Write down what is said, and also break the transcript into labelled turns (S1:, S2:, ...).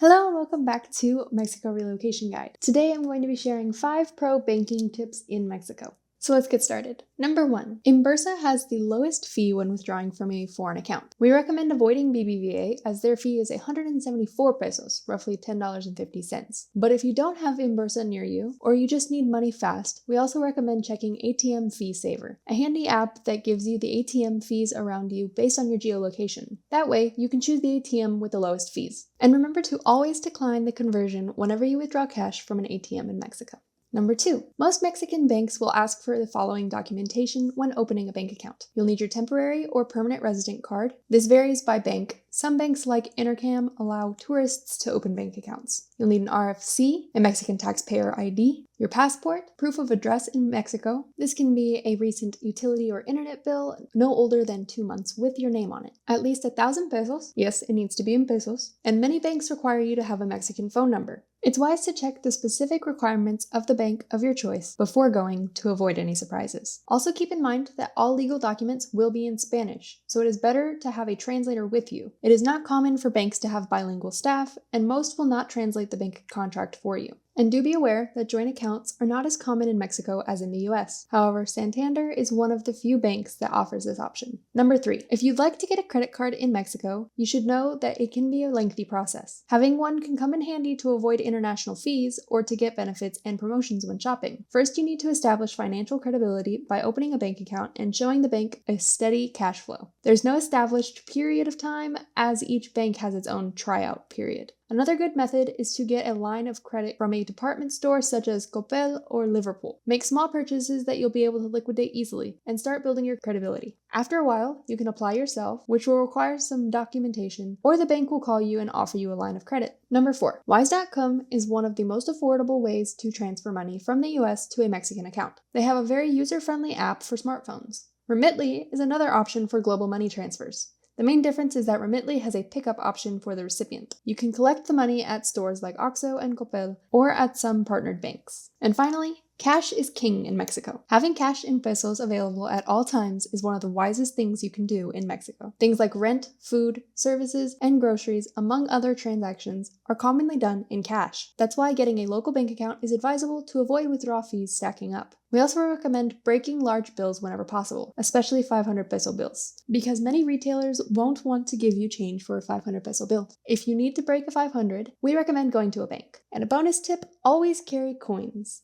S1: Hello and welcome back to Mexico Relocation Guide. Today I'm going to be sharing 5 pro banking tips in Mexico. So let's get started. Number 1. Inbursa has the lowest fee when withdrawing from a foreign account. We recommend avoiding BBVA as their fee is 174 pesos, roughly $10.50. But if you don't have Inbursa near you, or you just need money fast, we also recommend checking ATM Fee Saver, a handy app that gives you the ATM fees around you based on your geolocation. That way, you can choose the ATM with the lowest fees. And remember to always decline the conversion whenever you withdraw cash from an ATM in Mexico. Number 2. Most Mexican banks will ask for the following documentation when opening a bank account. You'll need your temporary or permanent resident card. This varies by bank. Some banks like Intercam allow tourists to open bank accounts. You'll need an RFC, a Mexican taxpayer ID, your passport, proof of address in Mexico. This can be a recent utility or internet bill no older than 2 months with your name on it. At least 1,000 pesos. Yes, it needs to be in pesos. And many banks require you to have a Mexican phone number. It's wise to check the specific requirements of the bank of your choice before going to avoid any surprises. Also keep in mind that all legal documents will be in Spanish, so it is better to have a translator with you. It is not common for banks to have bilingual staff, and most will not translate the bank contract for you. And do be aware that joint accounts are not as common in Mexico as in the US. However, Santander is one of the few banks that offers this option. Number 3. If you'd like to get a credit card in Mexico, you should know that it can be a lengthy process. Having one can come in handy to avoid international fees or to get benefits and promotions when shopping. First, you need to establish financial credibility by opening a bank account and showing the bank a steady cash flow. There's no established period of time, as each bank has its own tryout period. Another good method is to get a line of credit from a department store such as Coppel or Liverpool. Make small purchases that you'll be able to liquidate easily and start building your credibility. After a while, you can apply yourself, which will require some documentation, or the bank will call you and offer you a line of credit. Number 4. Wise.com is one of the most affordable ways to transfer money from the US to a Mexican account. They have a very user-friendly app for smartphones. Remitly is another option for global money transfers. The main difference is that Remitly has a pickup option for the recipient. You can collect the money at stores like Oxxo and Coppel, or at some partnered banks. And finally, cash is king in Mexico. Having cash in pesos available at all times is one of the wisest things you can do in Mexico. Things like rent, food, services, and groceries, among other transactions, are commonly done in cash. That's why getting a local bank account is advisable to avoid withdrawal fees stacking up. We also recommend breaking large bills whenever possible, especially 500 peso bills, because many retailers won't want to give you change for a 500 peso bill. If you need to break a 500, we recommend going to a bank. And a bonus tip, always carry coins.